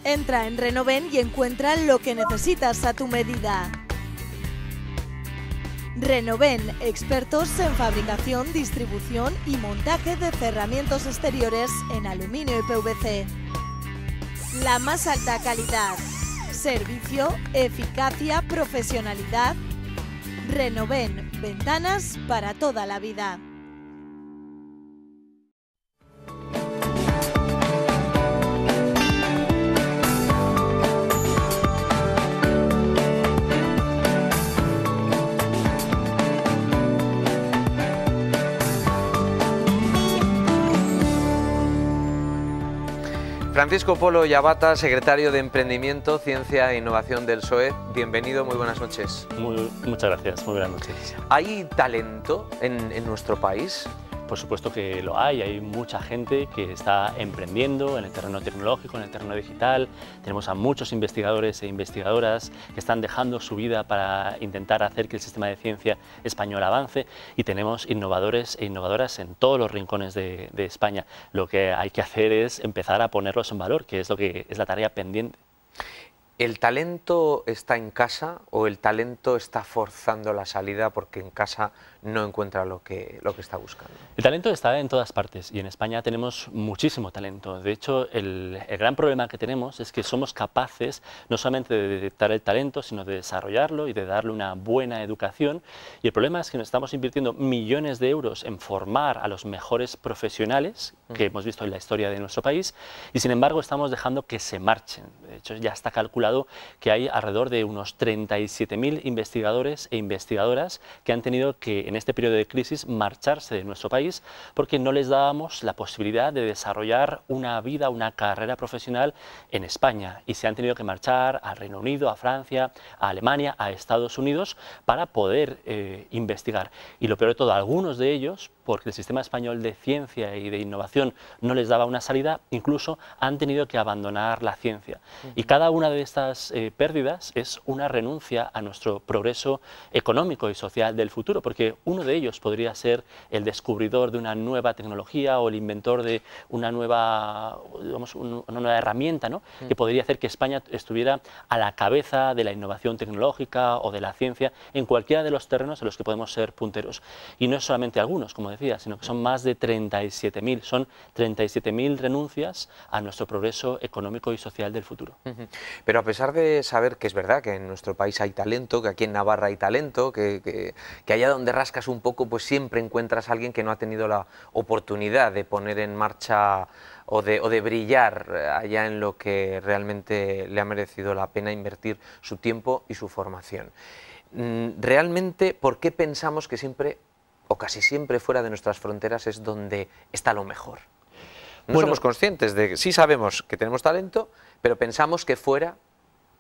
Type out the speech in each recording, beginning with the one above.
Entra en Renoven y encuentra lo que necesitas a tu medida. Renoven, expertos en fabricación, distribución y montaje de cerramientos exteriores en aluminio y PVC. La más alta calidad, servicio, eficacia, profesionalidad. Renoven, ventanas para toda la vida. Francisco Polo Yabata, secretario de Emprendimiento, Ciencia e Innovación del PSOE. Bienvenido, muy buenas noches. Muchas gracias, muy buenas noches. ¿Hay talento en nuestro país? Por supuesto que lo hay mucha gente que está emprendiendo en el terreno tecnológico, en el terreno digital. Tenemos a muchos investigadores e investigadoras que están dejando su vida para intentar hacer que el sistema de ciencia español avance, y tenemos innovadores e innovadoras en todos los rincones de España. Lo que hay que hacer es empezar a ponerlos en valor, que es lo que es la tarea pendiente. ¿El talento está en casa o el talento está forzando la salida porque en casa no encuentra lo que está buscando? El talento está en todas partes y en España tenemos muchísimo talento. De hecho, el gran problema que tenemos es que somos capaces no solamente de detectar el talento, sino de desarrollarlo y de darle una buena educación. Y el problema es que nos estamos invirtiendo millones de euros en formar a los mejores profesionales que hemos visto en la historia de nuestro país, y sin embargo estamos dejando que se marchen. De hecho, ya está calculado que hay alrededor de unos 37.000 investigadores e investigadoras que han tenido que, en este periodo de crisis, marcharse de nuestro país porque no les dábamos la posibilidad de desarrollar una vida, una carrera profesional en España, y se han tenido que marchar al Reino Unido, a Francia, a Alemania, a Estados Unidos para poder investigar. Y lo peor de todo, algunos de ellos, porque el sistema español de ciencia y de innovación no les daba una salida, incluso han tenido que abandonar la ciencia. Y cada una de estas pérdidas es una renuncia a nuestro progreso económico y social del futuro, porque uno de ellos podría ser el descubridor de una nueva tecnología o el inventor de una nueva, digamos, una nueva herramienta, ¿no? Que podría hacer que España estuviera a la cabeza de la innovación tecnológica o de la ciencia en cualquiera de los terrenos en los que podemos ser punteros. Y no es solamente algunos, como decía, sino que son más de 37.000, son 37.000 renuncias a nuestro progreso económico y social del futuro. Pero a pesar de saber que es verdad que en nuestro país hay talento, que aquí en Navarra hay talento, que allá donde rascas un poco pues siempre encuentras a alguien que no ha tenido la oportunidad de poner en marcha o de brillar allá en lo que realmente le ha merecido la pena invertir su tiempo y su formación. Realmente, ¿por qué pensamos que siempre o casi siempre fuera de nuestras fronteras es donde está lo mejor? No somos conscientes de que sí sabemos que tenemos talento, pero pensamos que fuera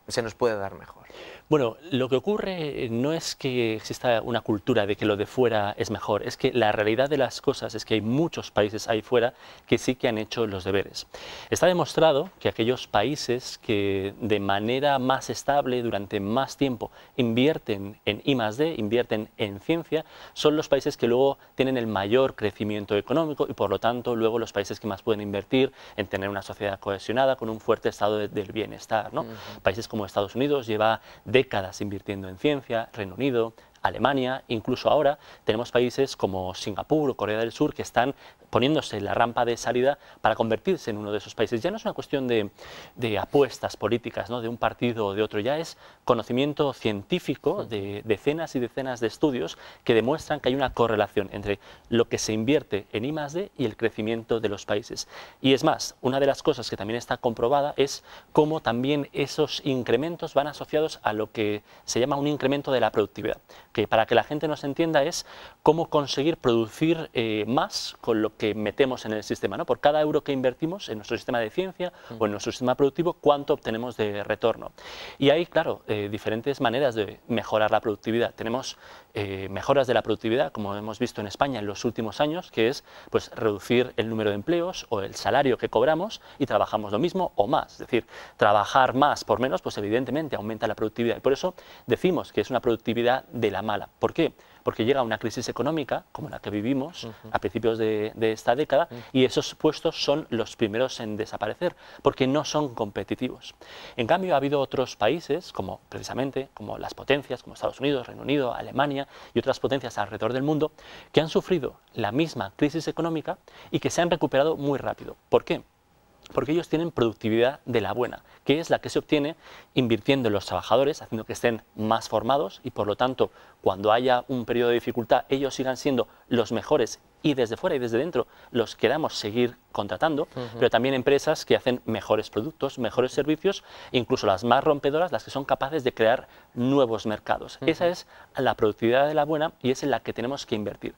se nos puede dar mejor. Bueno, lo que ocurre no es que exista una cultura de que lo de fuera es mejor, es que la realidad de las cosas es que hay muchos países ahí fuera que sí que han hecho los deberes. Está demostrado que aquellos países que de manera más estable durante más tiempo invierten en I+D, invierten en ciencia, son los países que luego tienen el mayor crecimiento económico y por lo tanto luego los países que más pueden invertir en tener una sociedad cohesionada con un fuerte estado del bienestar, ¿no? Países como Estados Unidos lleva décadas invirtiendo en ciencia, Reino Unido, Alemania, incluso ahora tenemos países como Singapur o Corea del Sur que están poniéndose en la rampa de salida para convertirse en uno de esos países. Ya no es una cuestión de apuestas políticas, ¿no?, de un partido o de otro, ya es conocimiento científico de decenas y decenas de estudios que demuestran que hay una correlación entre lo que se invierte en I+D y el crecimiento de los países. Y es más, una de las cosas que también está comprobada es cómo también esos incrementos van asociados a lo que se llama un incremento de la productividad, que para que la gente nos entienda es cómo conseguir producir más con lo que metemos en el sistema, ¿no? Por cada euro que invertimos en nuestro sistema de ciencia o en nuestro sistema productivo, cuánto obtenemos de retorno. Y hay, claro, diferentes maneras de mejorar la productividad. Tenemos mejoras de la productividad, como hemos visto en España en los últimos años, que es pues, reducir el número de empleos o el salario que cobramos y trabajamos lo mismo o más. Es decir, trabajar más por menos, pues evidentemente aumenta la productividad. Y por eso decimos que es una productividad de la mala. ¿Por qué? porque llega una crisis económica, como la que vivimos a principios de esta década, y esos puestos son los primeros en desaparecer, porque no son competitivos. En cambio, ha habido otros países, como precisamente como las potencias, como Estados Unidos, Reino Unido, Alemania y otras potencias alrededor del mundo, que han sufrido la misma crisis económica y que se han recuperado muy rápido. ¿Por qué? Porque ellos tienen productividad de la buena, que es la que se obtiene invirtiendo en los trabajadores, haciendo que estén más formados y por lo tanto cuando haya un periodo de dificultad ellos sigan siendo los mejores y desde fuera y desde dentro los queramos seguir contratando, pero también empresas que hacen mejores productos, mejores servicios, incluso las más rompedoras, las que son capaces de crear nuevos mercados. Esa es la productividad de la buena y es en la que tenemos que invertir.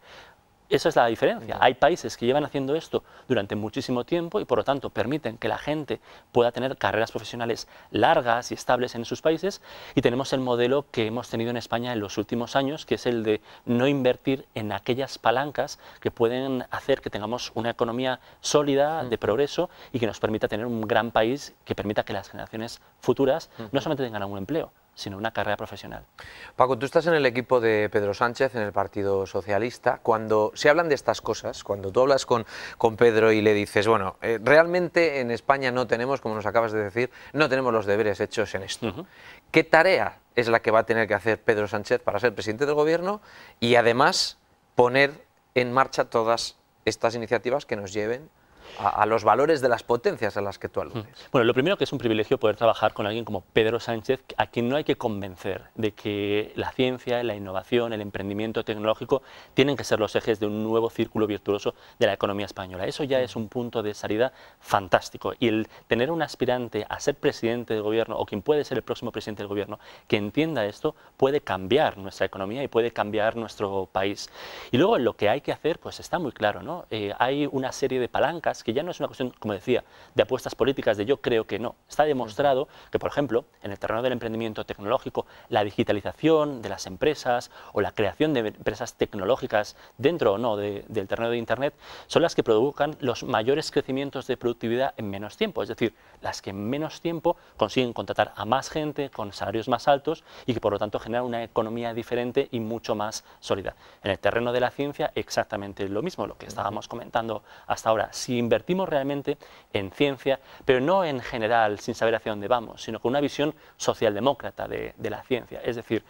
Esa es la diferencia. Hay países que llevan haciendo esto durante muchísimo tiempo y por lo tanto permiten que la gente pueda tener carreras profesionales largas y estables en sus países, y tenemos el modelo que hemos tenido en España en los últimos años, que es el de no invertir en aquellas palancas que pueden hacer que tengamos una economía sólida, de progreso, y que nos permita tener un gran país que permita que las generaciones futuras no solamente tengan un empleo, sino una carrera profesional. Paco, tú estás en el equipo de Pedro Sánchez, en el Partido Socialista. Cuando se hablan de estas cosas, cuando tú hablas con Pedro y le dices, bueno, realmente en España no tenemos, como nos acabas de decir, no tenemos los deberes hechos en esto. ¿Qué tarea es la que va a tener que hacer Pedro Sánchez para ser presidente del Gobierno y además poner en marcha todas estas iniciativas que nos lleven a los valores de las potencias a las que tú aludes? Bueno, lo primero, que es un privilegio poder trabajar con alguien como Pedro Sánchez, a quien no hay que convencer de que la ciencia, la innovación, el emprendimiento tecnológico tienen que ser los ejes de un nuevo círculo virtuoso de la economía española. Eso ya es un punto de salida fantástico, y el tener un aspirante a ser presidente del Gobierno, o quien puede ser el próximo presidente del Gobierno, que entienda esto, puede cambiar nuestra economía y puede cambiar nuestro país. Y luego lo que hay que hacer, pues está muy claro, ¿no? Hay una serie de palancas que ya no es una cuestión, como decía, de apuestas políticas, de yo creo que no. Está demostrado que, por ejemplo, en el terreno del emprendimiento tecnológico, la digitalización de las empresas o la creación de empresas tecnológicas dentro o no del terreno de Internet son las que provocan los mayores crecimientos de productividad en menos tiempo, es decir, las que en menos tiempo consiguen contratar a más gente con salarios más altos y que por lo tanto generan una economía diferente y mucho más sólida. En el terreno de la ciencia, exactamente lo mismo, lo que estábamos comentando hasta ahora. Si invertimos realmente en ciencia, pero no en general sin saber hacia dónde vamos, sino con una visión socialdemócrata de la ciencia, es decir,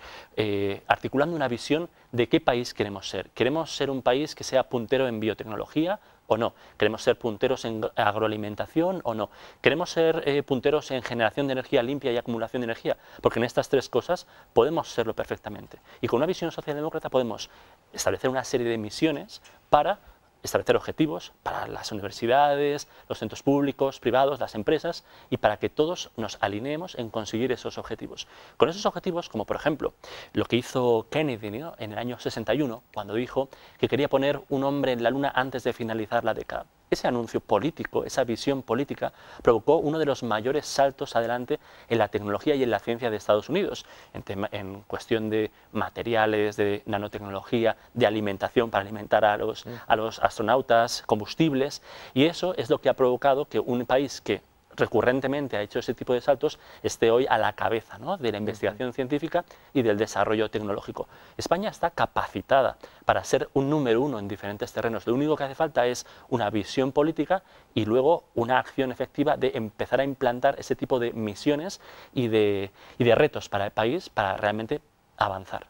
articulando una visión de qué país queremos ser. ¿Queremos ser un país que sea puntero en biotecnología o no? ¿Queremos ser punteros en agroalimentación o no? ¿Queremos ser punteros en generación de energía limpia y acumulación de energía? Porque en estas tres cosas podemos serlo perfectamente. Y con una visión socialdemócrata podemos establecer una serie de misiones para establecer objetivos para las universidades, los centros públicos, privados, las empresas, y para que todos nos alineemos en conseguir esos objetivos. Con esos objetivos, como por ejemplo lo que hizo Kennedy, ¿no?, en el año 61, cuando dijo que quería poner un hombre en la Luna antes de finalizar la década. Ese anuncio político, esa visión política, provocó uno de los mayores saltos adelante en la tecnología y en la ciencia de Estados Unidos, en cuestión de materiales, de nanotecnología, de alimentación para alimentar a los astronautas, combustibles, y eso es lo que ha provocado que un país que recurrentemente ha hecho ese tipo de saltos esté hoy a la cabeza, ¿no?, de la investigación científica y del desarrollo tecnológico. España está capacitada para ser un número uno en diferentes terrenos. Lo único que hace falta es una visión política y luego una acción efectiva de empezar a implantar ese tipo de misiones y de retos para el país para realmente avanzar.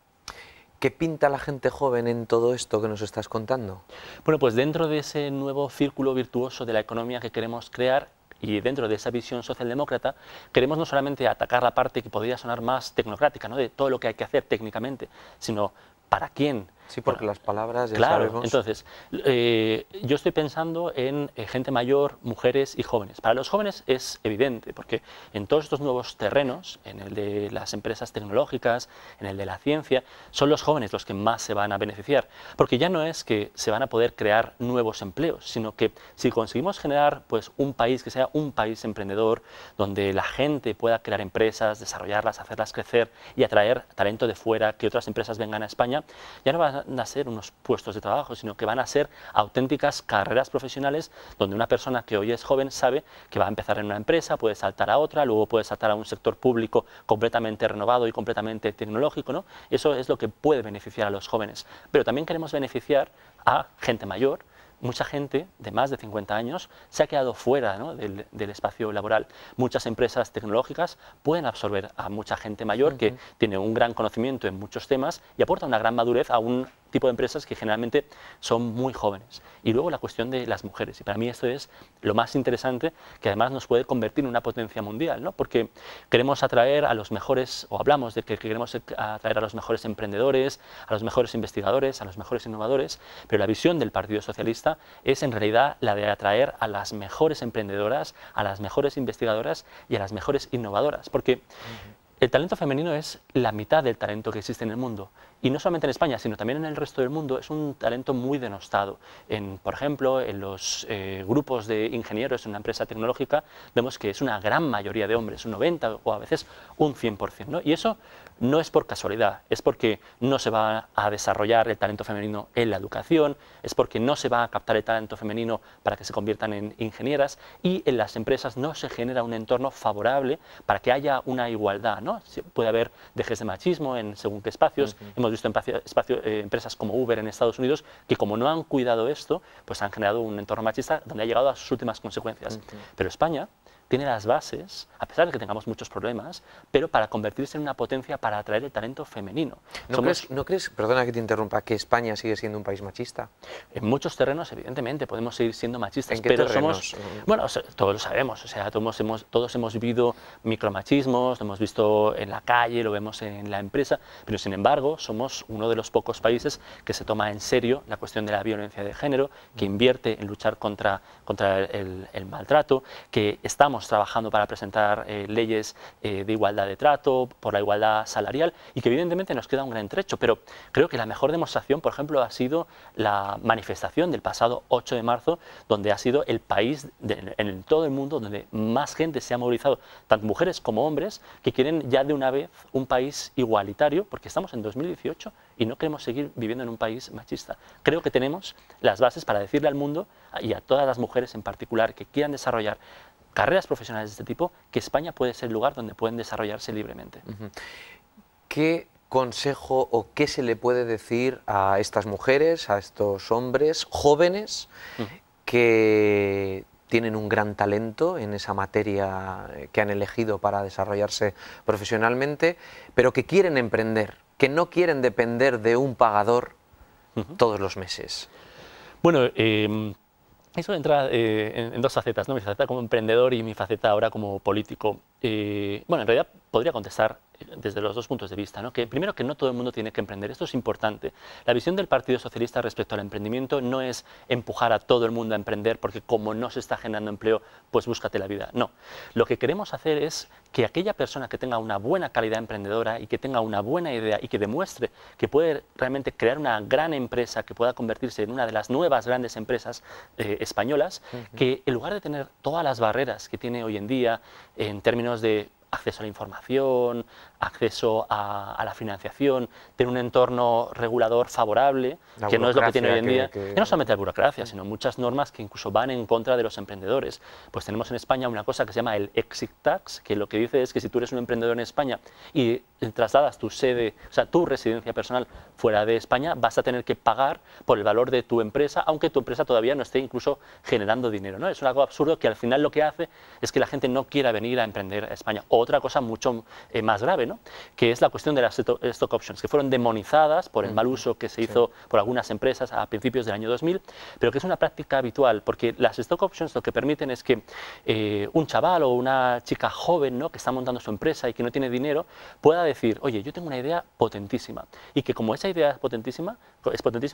¿Qué pinta la gente joven en todo esto que nos estás contando? Bueno, pues dentro de ese nuevo círculo virtuoso de la economía que queremos crear, y dentro de esa visión socialdemócrata, queremos no solamente atacar la parte que podría sonar más tecnocrática, ¿no?, de todo lo que hay que hacer técnicamente, sino para quién. Sí, porque las palabras ya claro, sabemos. Entonces, yo estoy pensando en gente mayor, mujeres y jóvenes. Para los jóvenes es evidente, porque en todos estos nuevos terrenos, en el de las empresas tecnológicas, en el de la ciencia, son los jóvenes los que más se van a beneficiar, porque ya no es que se van a poder crear nuevos empleos, sino que si conseguimos generar pues un país que sea un país emprendedor, donde la gente pueda crear empresas, desarrollarlas, hacerlas crecer y atraer talento de fuera, que otras empresas vengan a España, ya no van a ser unos puestos de trabajo, sino que van a ser auténticas carreras profesionales donde una persona que hoy es joven sabe que va a empezar en una empresa, puede saltar a otra, luego puede saltar a un sector público completamente renovado y completamente tecnológico, ¿no? Eso es lo que puede beneficiar a los jóvenes. Pero también queremos beneficiar a gente mayor. Mucha gente de más de 50 años se ha quedado fuera, ¿no?, del espacio laboral. Muchas empresas tecnológicas pueden absorber a mucha gente mayor que tiene un gran conocimiento en muchos temas y aporta una gran madurez a un tipo de empresas que generalmente son muy jóvenes. Y luego la cuestión de las mujeres. Y para mí esto es lo más interesante, que además nos puede convertir en una potencia mundial, ¿no? Porque queremos atraer a los mejores, o hablamos de que queremos atraer a los mejores emprendedores, a los mejores investigadores, a los mejores innovadores, pero la visión del Partido Socialista es en realidad la de atraer a las mejores emprendedoras, a las mejores investigadoras y a las mejores innovadoras, porque el talento femenino es la mitad del talento que existe en el mundo. Y no solamente en España, sino también en el resto del mundo, es un talento muy denostado. Por ejemplo, en los grupos de ingenieros en una empresa tecnológica, vemos que es una gran mayoría de hombres, un 90 o a veces un 100%, ¿no? Y eso no es por casualidad, es porque no se va a desarrollar el talento femenino en la educación, es porque no se va a captar el talento femenino para que se conviertan en ingenieras, y en las empresas no se genera un entorno favorable para que haya una igualdad, ¿no? Puede haber dejes de machismo en según qué espacios. Hemos visto empresas como Uber en Estados Unidos que, como no han cuidado esto, pues han generado un entorno machista donde ha llegado a sus últimas consecuencias. Pero España tiene las bases, a pesar de que tengamos muchos problemas, pero para convertirse en una potencia para atraer el talento femenino. ¿No crees, perdona que te interrumpa, que España sigue siendo un país machista? En muchos terrenos, evidentemente, podemos seguir siendo machistas. ¿En qué pero terrenos? Bueno, todos lo sabemos, o sea, todos hemos vivido micromachismos, lo hemos visto en la calle, lo vemos en la empresa, pero sin embargo somos uno de los pocos países que se toma en serio la cuestión de la violencia de género, que invierte en luchar contra el maltrato, que estamos trabajando para presentar leyes de igualdad de trato, por la igualdad salarial, y que evidentemente nos queda un gran trecho, pero creo que la mejor demostración, por ejemplo, ha sido la manifestación del pasado 8 de marzo, donde ha sido el país en todo el mundo donde más gente se ha movilizado, tanto mujeres como hombres, que quieren ya de una vez un país igualitario, porque estamos en 2018 y no queremos seguir viviendo en un país machista. Creo que tenemos las bases para decirle al mundo, y a todas las mujeres en particular que quieran desarrollar carreras profesionales de este tipo, que España puede ser el lugar donde pueden desarrollarse libremente. ¿Qué consejo o qué se le puede decir a estas mujeres, a estos hombres jóvenes que tienen un gran talento en esa materia que han elegido para desarrollarse profesionalmente, pero que quieren emprender, que no quieren depender de un pagador todos los meses? Bueno, eso entra en dos facetas, ¿no? Mi faceta como emprendedor y mi faceta ahora como político. Bueno, en realidad podría contestar desde los dos puntos de vista, ¿no? Que primero, que no todo el mundo tiene que emprender, esto es importante. La visión del Partido Socialista respecto al emprendimiento no es empujar a todo el mundo a emprender porque como no se está generando empleo, pues búscate la vida. No, lo que queremos hacer es que aquella persona que tenga una buena calidad emprendedora y que tenga una buena idea y que demuestre que puede realmente crear una gran empresa que pueda convertirse en una de las nuevas grandes empresas españolas, que en lugar de tener todas las barreras que tiene hoy en día en términos de acceso a la información, acceso a la financiación, tener un entorno regulador favorable, que no es lo que tiene hoy en día, que no solamente la burocracia, sino muchas normas que incluso van en contra de los emprendedores. Pues tenemos en España una cosa que se llama el exit tax, que lo que dice es que si tú eres un emprendedor en España y trasladas tu sede, o sea, tu residencia personal fuera de España, vas a tener que pagar por el valor de tu empresa, aunque tu empresa todavía no esté incluso generando dinero, ¿no? Es algo absurdo que al final lo que hace es que la gente no quiera venir a emprender a España. Otra cosa mucho más grave, ¿no? Que es la cuestión de las stock options, que fueron demonizadas por el mal uso que se hizo por algunas empresas a principios del año 2000, pero que es una práctica habitual, porque las stock options lo que permiten es que un chaval o una chica joven, ¿no?, que está montando su empresa y que no tiene dinero, pueda decir, oye, yo tengo una idea potentísima, y que como esa idea es potentísima,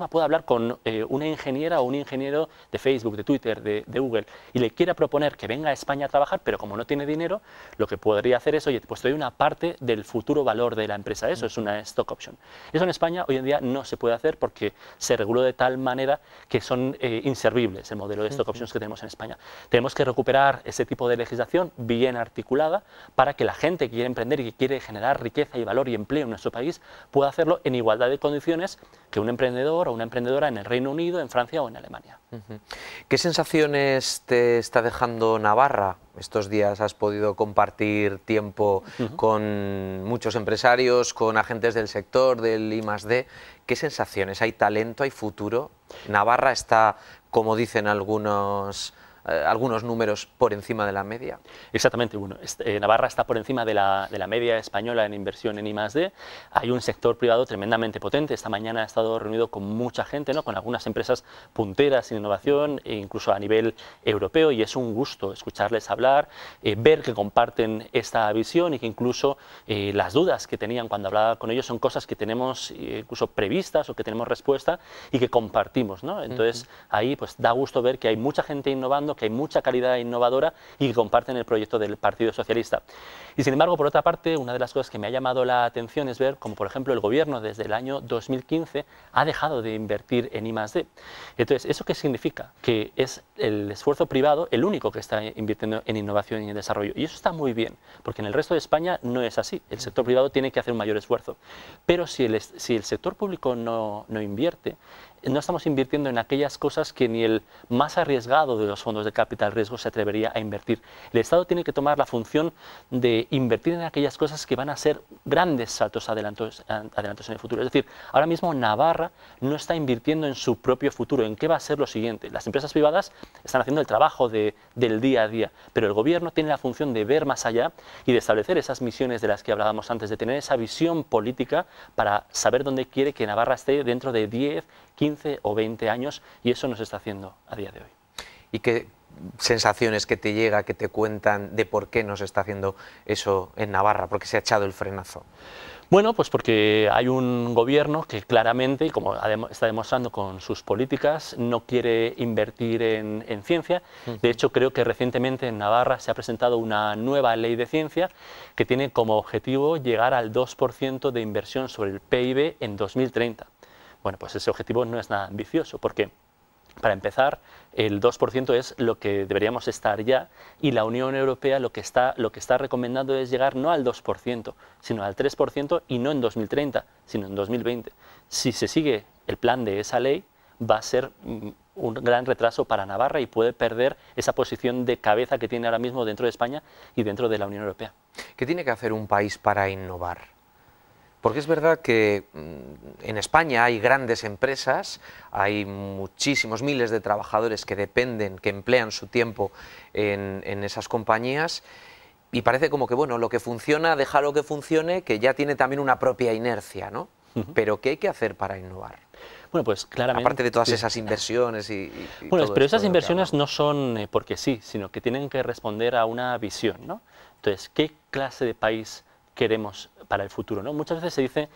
pueda hablar con una ingeniera o un ingeniero de Facebook, de Twitter, de Google, y le quiera proponer que venga a España a trabajar, pero como no tiene dinero, lo que podría hacer es, oye, pues te doy una parte del futuro valor de la empresa. Eso es una stock option. Eso en España hoy en día no se puede hacer porque se reguló de tal manera que son inservibles el modelo de stock options que tenemos en España. Tenemos que recuperar ese tipo de legislación bien articulada para que la gente que quiere emprender y que quiere generar riqueza y valor y empleo en nuestro país pueda hacerlo en igualdad de condiciones que un emprendedor o una emprendedora en el Reino Unido, en Francia o en Alemania. ¿Qué sensaciones te está dejando Navarra? Estos días has podido compartir tiempo con muchos empresarios, con agentes del sector, del I+D. ¿Qué sensaciones? ¿Hay talento? ¿Hay futuro? ¿Navarra está, como dicen algunos números, por encima de la media? Exactamente, bueno, Navarra está por encima de la media española en inversión en I+D. Hay un sector privado tremendamente potente. Esta mañana he estado reunido con mucha gente, ¿no?, con algunas empresas punteras en innovación, e incluso a nivel europeo, y es un gusto escucharles hablar, ver que comparten esta visión y que incluso las dudas que tenían cuando hablaba con ellos son cosas que tenemos incluso previstas o que tenemos respuesta y que compartimos, ¿no? Entonces ahí pues da gusto ver que hay mucha gente innovando, que hay mucha calidad innovadora y que comparten el proyecto del Partido Socialista. Y sin embargo, por otra parte, una de las cosas que me ha llamado la atención es ver cómo, por ejemplo, el gobierno desde el año 2015 ha dejado de invertir en I+D. Entonces, ¿eso qué significa? Que es el esfuerzo privado el único que está invirtiendo en innovación y en desarrollo. Y eso está muy bien, porque en el resto de España no es así. El sector privado tiene que hacer un mayor esfuerzo. Pero si el sector público no invierte, no estamos invirtiendo en aquellas cosas que ni el más arriesgado de los fondos de capital riesgo se atrevería a invertir. El Estado tiene que tomar la función de invertir en aquellas cosas que van a ser grandes saltos adelantos en el futuro. Es decir, ahora mismo Navarra no está invirtiendo en su propio futuro, en qué va a ser lo siguiente. Las empresas privadas están haciendo el trabajo del día a día, pero el gobierno tiene la función de ver más allá y de establecer esas misiones de las que hablábamos antes, de tener esa visión política para saber dónde quiere que Navarra esté dentro de 10, 15 o 20 años, y eso nos está haciendo a día de hoy. ¿Y qué sensaciones que te llega, que te cuentan de por qué nos está haciendo eso en Navarra? ¿Por qué se ha echado el frenazo? Bueno, pues porque hay un gobierno que claramente, y como está demostrando con sus políticas, no quiere invertir en ciencia. De hecho, creo que recientemente en Navarra se ha presentado una nueva ley de ciencia que tiene como objetivo llegar al 2% de inversión sobre el PIB en 2030. Bueno, pues ese objetivo no es nada ambicioso, porque para empezar, el 2% es lo que deberíamos estar ya, y la Unión Europea lo que está recomendando es llegar no al 2%, sino al 3%, y no en 2030, sino en 2020. Si se sigue el plan de esa ley, va a ser un gran retraso para Navarra y puede perder esa posición de cabeza que tiene ahora mismo dentro de España y dentro de la Unión Europea. ¿Qué tiene que hacer un país para innovar? Porque es verdad que en España hay grandes empresas, hay muchísimos, miles de trabajadores que dependen, que emplean su tiempo en esas compañías, y parece como que, bueno, lo que funciona, déjalo que funcione, que ya tiene también una propia inercia, ¿no? Pero ¿qué hay que hacer para innovar? Bueno, pues claramente... Aparte de todas esas inversiones y bueno, todo pero esto esas de lo que inversiones no hablamos. son porque sí, sino que tienen que responder a una visión, ¿no? Entonces, ¿qué clase de país queremos para el futuro, ¿no? Muchas veces se dice,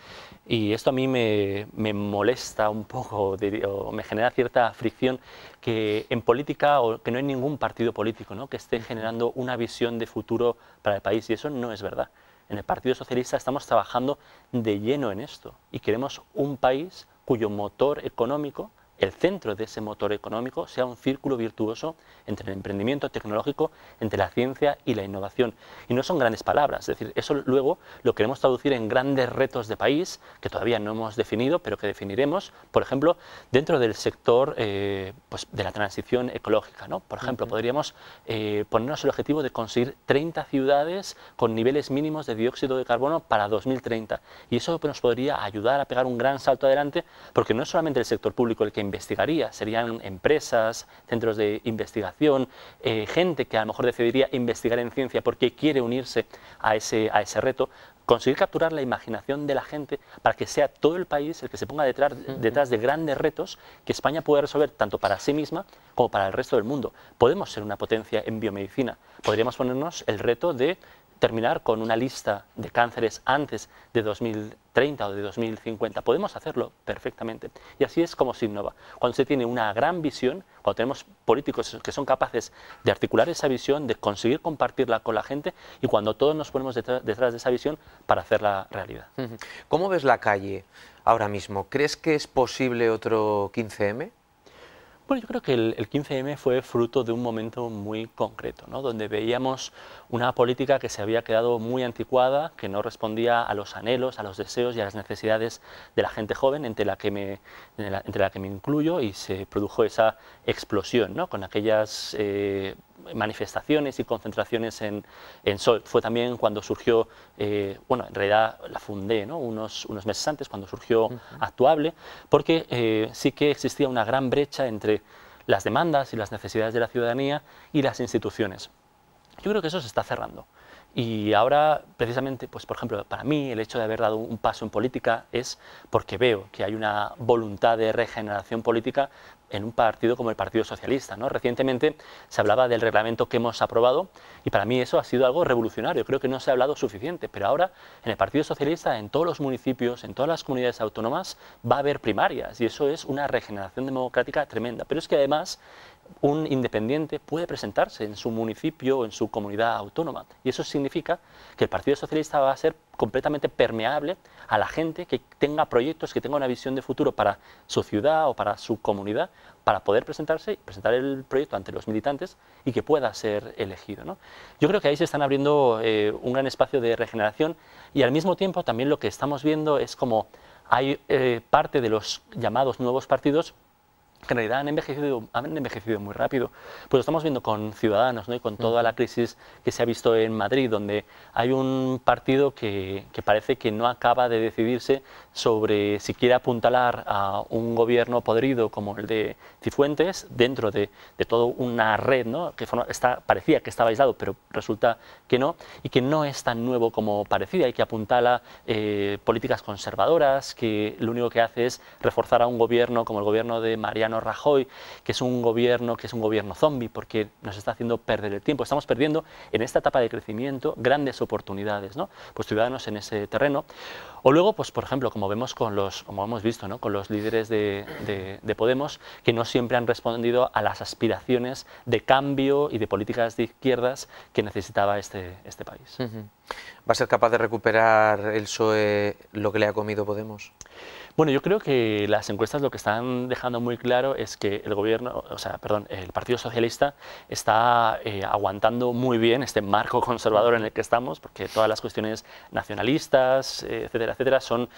y esto a mí me molesta un poco, o me genera cierta fricción, que en política, o que no hay ningún partido político, ¿no?, que esté generando una visión de futuro para el país, y eso no es verdad. En el Partido Socialista estamos trabajando de lleno en esto, y queremos un país cuyo motor económico, el centro de ese motor económico, sea un círculo virtuoso entre el emprendimiento tecnológico, entre la ciencia y la innovación. Y no son grandes palabras, es decir, eso luego lo queremos traducir en grandes retos de país que todavía no hemos definido, pero que definiremos, por ejemplo, dentro del sector pues de la transición ecológica, ¿no? Por ejemplo, podríamos ponernos el objetivo de conseguir 30 ciudades con niveles mínimos de dióxido de carbono para 2030. Y eso nos podría ayudar a pegar un gran salto adelante, porque no es solamente el sector público el que investigaría, serían empresas, centros de investigación, gente que a lo mejor decidiría investigar en ciencia porque quiere unirse a ese reto, conseguir capturar la imaginación de la gente para que sea todo el país el que se ponga detrás de grandes retos que España puede resolver tanto para sí misma como para el resto del mundo. Podemos ser una potencia en biomedicina, podríamos ponernos el reto de terminar con una lista de cánceres antes de 2030 o de 2050. Podemos hacerlo perfectamente. Y así es como se innova. Cuando se tiene una gran visión, cuando tenemos políticos que son capaces de articular esa visión, de conseguir compartirla con la gente, y cuando todos nos ponemos detrás de esa visión para hacerla realidad. ¿Cómo ves la calle ahora mismo? ¿Crees que es posible otro 15M? Bueno, yo creo que el 15M fue fruto de un momento muy concreto, ¿no? Donde veíamos una política que se había quedado muy anticuada, que no respondía a los anhelos, a los deseos y a las necesidades de la gente joven, entre la que me incluyo, y se produjo esa explosión, ¿no? Con aquellas manifestaciones y concentraciones en Sol. Fue también cuando surgió, bueno, en realidad la fundé, ¿no? unos meses antes, cuando surgió Actuable, porque sí que existía una gran brecha entre las demandas y las necesidades de la ciudadanía y las instituciones. Yo creo que eso se está cerrando. Y ahora, precisamente, pues por ejemplo, para mí el hecho de haber dado un paso en política es porque veo que hay una voluntad de regeneración política en un partido como el Partido Socialista, ¿no? Recientemente se hablaba del reglamento que hemos aprobado y para mí eso ha sido algo revolucionario. Creo que no se ha hablado suficiente, pero ahora en el Partido Socialista, en todos los municipios, en todas las comunidades autónomas, va a haber primarias y eso es una regeneración democrática tremenda. Pero es que además un independiente puede presentarse en su municipio o en su comunidad autónoma y eso significa que el Partido Socialista va a ser completamente permeable a la gente que tenga proyectos, que tenga una visión de futuro para su ciudad o para su comunidad, para poder presentarse y presentar el proyecto ante los militantes y que pueda ser elegido, ¿no? Yo creo que ahí se están abriendo un gran espacio de regeneración y al mismo tiempo también lo que estamos viendo es como hay parte de los llamados nuevos partidos que en realidad han envejecido muy rápido. Pues lo estamos viendo con Ciudadanos, ¿no? Y con toda la crisis que se ha visto en Madrid, donde hay un partido que parece que no acaba de decidirse sobre si quiere apuntalar a un gobierno podrido como el de Cifuentes, dentro de toda una red, ¿no? Que parecía que estaba aislado, pero resulta que no, y que no es tan nuevo como parecía, y que apuntala políticas conservadoras, que lo único que hace es reforzar a un gobierno como el gobierno de Mariano Rajoy, que es un gobierno zombie, porque nos está haciendo perder el tiempo. Estamos perdiendo en esta etapa de crecimiento grandes oportunidades, ¿no? Pues Ciudadanos en ese terreno. O luego, pues por ejemplo, como hemos visto, ¿no? Con los líderes de Podemos, que no siempre han respondido a las aspiraciones de cambio y de políticas de izquierdas que necesitaba este país. ¿Va a ser capaz de recuperar el PSOE lo que le ha comido Podemos? Bueno, yo creo que las encuestas lo que están dejando muy claro es que el Partido Socialista está aguantando muy bien este marco conservador en el que estamos, porque todas las cuestiones nacionalistas, etcétera, etcétera, son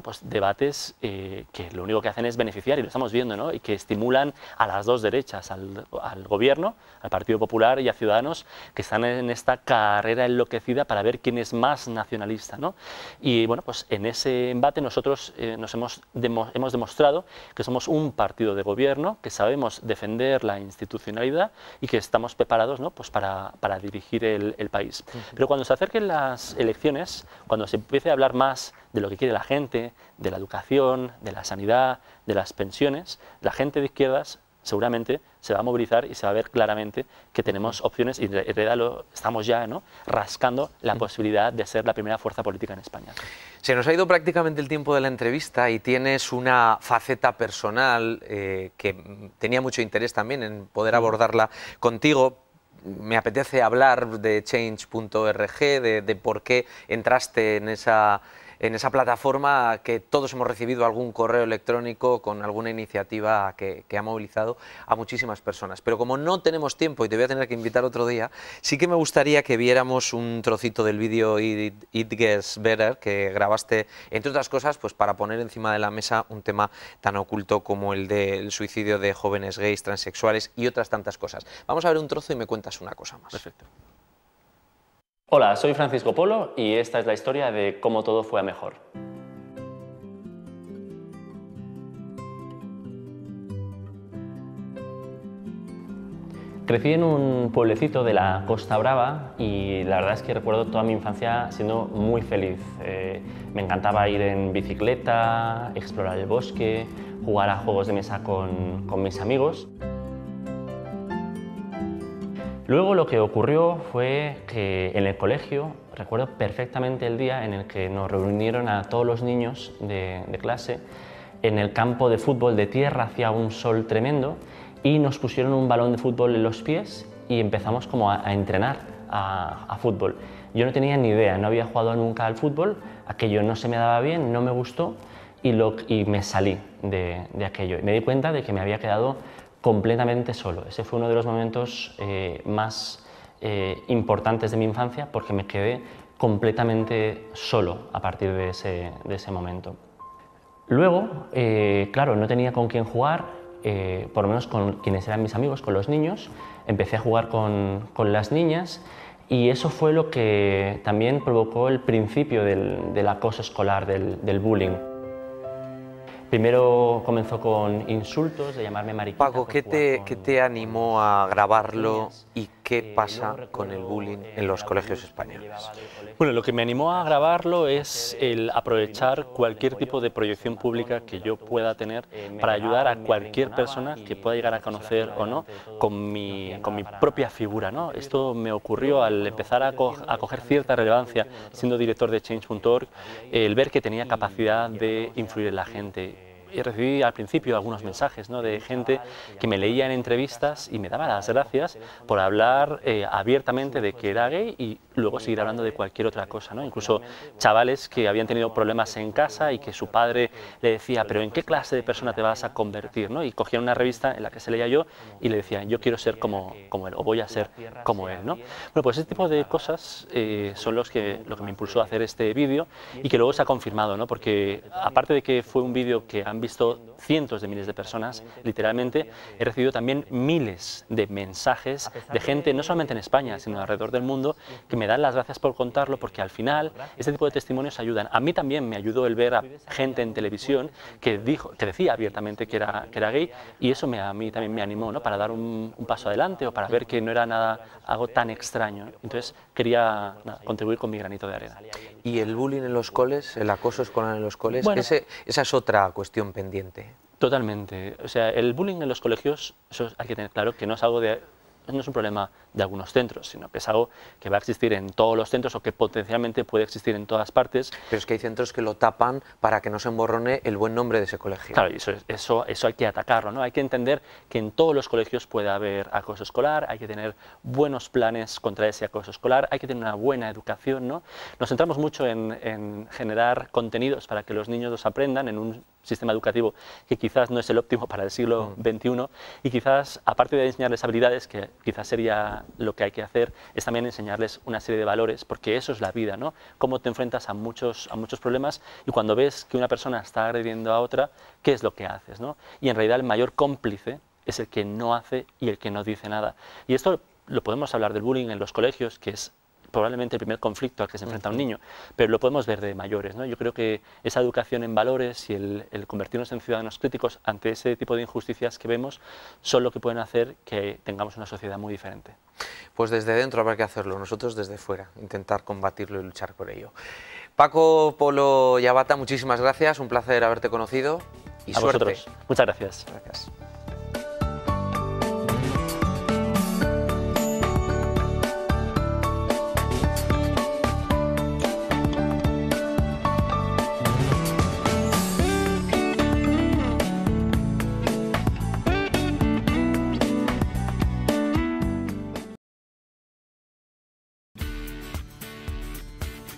pues debates que lo único que hacen es beneficiar, y lo estamos viendo, ¿no? Y que estimulan a las dos derechas, al gobierno, al Partido Popular y a Ciudadanos, que están en esta carrera enloquecida para ver quién es más nacionalista, ¿no? Y bueno, pues en ese embate nosotros hemos demostrado que somos un partido de gobierno, que sabemos defender la institucionalidad y que estamos preparados, ¿no? Pues para dirigir el país. Pero cuando se acerquen las elecciones, cuando se empiece a hablar más de lo que quiere la gente, de la educación, de la sanidad, de las pensiones, la gente de izquierdas seguramente se va a movilizar y se va a ver claramente que tenemos opciones y en realidad estamos ya, ¿no? Rascando la posibilidad de ser la primera fuerza política en España. Se nos ha ido prácticamente el tiempo de la entrevista y tienes una faceta personal que tenía mucho interés también en poder abordarla contigo. Me apetece hablar de Change.org, de por qué entraste en esa plataforma, que todos hemos recibido algún correo electrónico con alguna iniciativa que ha movilizado a muchísimas personas. Pero como no tenemos tiempo y te voy a tener que invitar otro día, sí que me gustaría que viéramos un trocito del vídeo It Gets Better que grabaste, entre otras cosas, pues para poner encima de la mesa un tema tan oculto como el del suicidio de jóvenes gays, transexuales y otras tantas cosas. Vamos a ver un trozo y me cuentas una cosa más. Perfecto. Hola, soy Francisco Polo y esta es la historia de cómo todo fue a mejor. Crecí en un pueblecito de la Costa Brava y la verdad es que recuerdo toda mi infancia siendo muy feliz. Me encantaba ir en bicicleta, explorar el bosque, jugar a juegos de mesa con mis amigos. Luego lo que ocurrió fue que en el colegio, recuerdo perfectamente el día en el que nos reunieron a todos los niños de clase en el campo de fútbol de tierra, hacía un sol tremendo y nos pusieron un balón de fútbol en los pies y empezamos como a entrenar a fútbol. Yo no tenía ni idea, no había jugado nunca al fútbol, aquello no se me daba bien, no me gustó y me salí de aquello. Me di cuenta de que me había quedado completamente solo. Ese fue uno de los momentos más importantes de mi infancia, porque me quedé completamente solo a partir de ese momento. Luego, claro, no tenía con quién jugar, por lo menos con quienes eran mis amigos, con los niños. Empecé a jugar con las niñas y eso fue lo que también provocó el principio del acoso escolar, del bullying. Primero comenzó con insultos, de llamarme mariquita. Paco, ¿qué te animó a grabarlo y qué pasa con el bullying en los colegios españoles? Bueno, lo que me animó a grabarlo es el aprovechar cualquier tipo de proyección pública que yo pueda tener para ayudar a cualquier persona que pueda llegar a conocer o no con mi propia figura, ¿no? Esto me ocurrió al empezar a coger cierta relevancia siendo director de Change.org, el ver que tenía capacidad de influir en la gente. Y recibí al principio algunos mensajes, ¿no?, de gente que me leía en entrevistas y me daba las gracias por hablar abiertamente de que era gay y luego seguir hablando de cualquier otra cosa, ¿no? Incluso chavales que habían tenido problemas en casa y que su padre le decía, pero ¿en qué clase de persona te vas a convertir?, ¿no? Y cogían una revista en la que se leía yo y le decían, yo quiero ser como él o voy a ser como él, ¿no? Bueno, pues ese tipo de cosas son lo que me impulsó a hacer este vídeo y que luego se ha confirmado, ¿no? Porque aparte de que fue un vídeo que han visto cientos de miles de personas, literalmente, he recibido también miles de mensajes de gente, no solamente en España, sino alrededor del mundo, que me dan las gracias por contarlo, porque al final este tipo de testimonios ayudan. A mí también me ayudó el ver a gente en televisión que decía abiertamente que era gay, y eso a mí también me animó, ¿no?, para dar un paso adelante o para ver que no era algo tan extraño. Entonces quería contribuir con mi granito de arena. ¿Y el bullying en los coles, el acoso escolar en los coles? Bueno, esa es otra cuestión pendiente. Totalmente. O sea, el bullying en los colegios, eso hay que tener claro que no es un problema de algunos centros, sino que es algo que va a existir en todos los centros o que potencialmente puede existir en todas partes. Pero es que hay centros que lo tapan para que no se emborrone el buen nombre de ese colegio. Claro, y eso hay que atacarlo, ¿no? Hay que entender que en todos los colegios puede haber acoso escolar, hay que tener buenos planes contra ese acoso escolar, hay que tener una buena educación, ¿no? Nos centramos mucho en generar contenidos para que los niños los aprendan en un sistema educativo que quizás no es el óptimo para el siglo XXI y quizás, aparte de enseñarles habilidades, que quizás sería lo que hay que hacer, es también enseñarles una serie de valores, porque eso es la vida, ¿no? Cómo te enfrentas a muchos problemas y cuando ves que una persona está agrediendo a otra, ¿qué es lo que haces, ¿no? Y en realidad el mayor cómplice es el que no hace y el que no dice nada. Y esto lo podemos hablar del bullying en los colegios, que es probablemente el primer conflicto al que se enfrenta un niño, pero lo podemos ver de mayores, ¿no? Yo creo que esa educación en valores y el convertirnos en ciudadanos críticos ante ese tipo de injusticias que vemos son lo que pueden hacer que tengamos una sociedad muy diferente. Pues desde dentro habrá que hacerlo, nosotros desde fuera, intentar combatirlo y luchar por ello. Paco Polo y Abata, muchísimas gracias, un placer haberte conocido y a suerte. Vosotros. Muchas gracias. Gracias.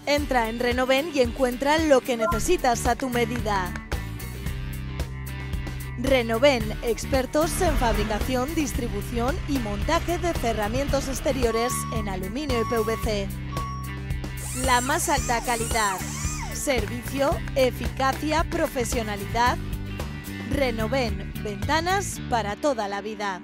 Entra en Renoven y encuentra lo que necesitas a tu medida. Renoven, expertos en fabricación, distribución y montaje de cerramientos exteriores en aluminio y PVC. La más alta calidad, servicio, eficacia, profesionalidad. Renoven, ventanas para toda la vida.